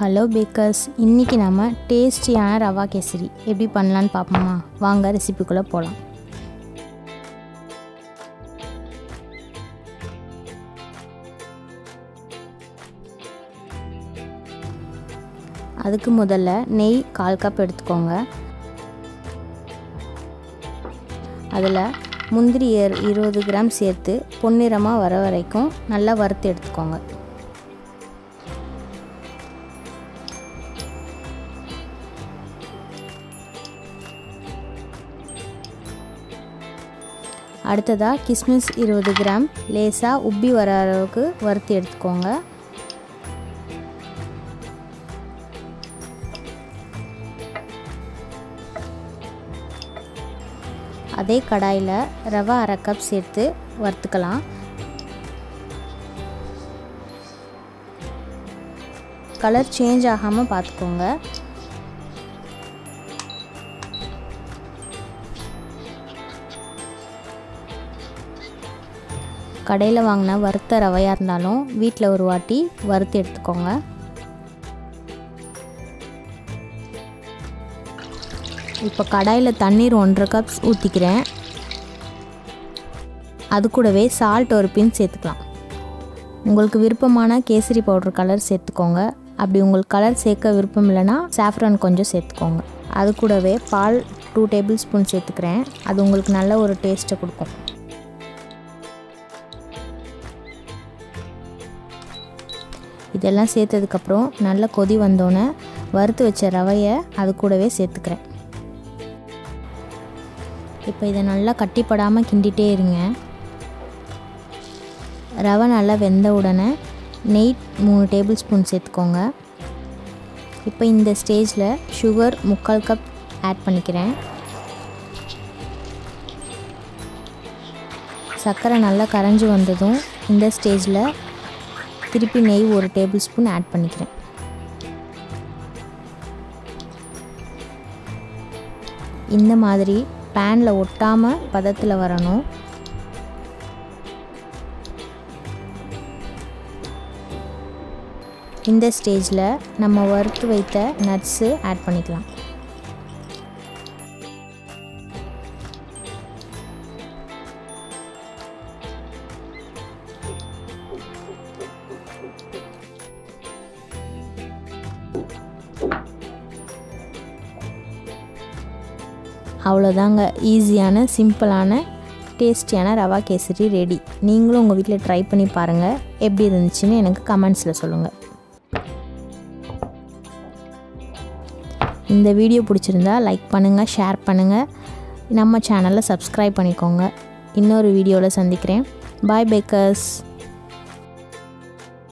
Hello bakers, இன்றைக்கி நம்ம டேஸ்டியான ரவா கேசரி எப்படி பண்ணலான்னு பார்ப்போமா? வாங்க ரெசிபிக்குள்ளே போகலாம். அதுக்கு முதல்ல நெய் 1/4 கப் எடுத்துக்கோங்க. அதில் முந்திரி 20 கிராம் சேர்த்து பொன்னிறமாக வர வரைக்கும் நல்லா வறுத்து எடுத்துக்கோங்க. அடுத்ததாக கிஸ்மிஸ் 20 கிராம் லேசாக உப்பி வர அளவுக்கு வறுத்து எடுத்துக்கோங்க. அதே கடாயில் ரவை 1/2 கப் சேர்த்து வறுத்துக்கலாம். கலர் சேஞ்ச் ஆகாமல் பார்த்துக்கோங்க. கடையில் வாங்கின வறுத்த ரவையாக இருந்தாலும் வீட்டில் ஒரு வாட்டி வறுத்து எடுத்துக்கோங்க. இப்போ கடாயில் தண்ணீர் 1/2 கப் ஊற்றிக்கிறேன். அது கூடவே சால்ட் ஒரு பின் சேர்த்துக்கலாம். உங்களுக்கு விருப்பமான கேசரி பவுடர் கலர் சேர்த்துக்கோங்க. அப்படி உங்களுக்கு கலர் சேர்க்க விருப்பம் இல்லைன்னா சாஃப்ரான் கொஞ்சம் சேர்த்துக்கோங்க. அது கூடவே பால் 2 டேபிள் ஸ்பூன் சேர்த்துக்கிறேன். அது உங்களுக்கு நல்ல ஒரு டேஸ்ட்டை கொடுக்கும். இதெல்லாம் சேர்த்ததுக்கப்புறம் நல்ல கொதி வந்தோன்னே வறுத்து வச்ச ரவையை அது கூடவே சேர்த்துக்கிறேன். இப்போ இதை நல்லா கட்டிப்படாமல் கிண்டிகிட்டே இருங்க. ரவை நல்லா வெந்த உடனே நெய் 3 டேபிள் ஸ்பூன் சேர்த்துக்கோங்க. இப்போ இந்த ஸ்டேஜில் சுகர் 3/4 கப் ஆட் பண்ணிக்கிறேன். சர்க்கரை நல்லா கரைஞ்சி வந்ததும் இந்த ஸ்டேஜில் திருப்பி நெய் 1 டேபிள் ஸ்பூன் ஆட் பண்ணிக்கிறேன். இந்த மாதிரி பேனில் ஒட்டாமல் பதத்தில் வரணும். இந்த ஸ்டேஜில் நம்ம வறுத்து வைத்த நட்ஸு ஆட் பண்ணிக்கலாம். அவ்வளோதாங்க, ஈஸியான சிம்பிளான டேஸ்டியான ரவா கேசரி ரெடி. நீங்களும் உங்கள் வீட்டில் ட்ரை பண்ணி பாருங்கள். எப்படி இருந்துச்சுன்னு எனக்கு கமெண்ட்ஸில் சொல்லுங்கள். இந்த வீடியோ பிடிச்சிருந்தா லைக் பண்ணுங்கள், ஷேர் பண்ணுங்கள், நம்ம சேனலை சப்ஸ்கிரைப் பண்ணிக்கோங்க. இன்னொரு வீடியோவில் சந்திக்கிறேன். பாய் பேக்கர்ஸ்.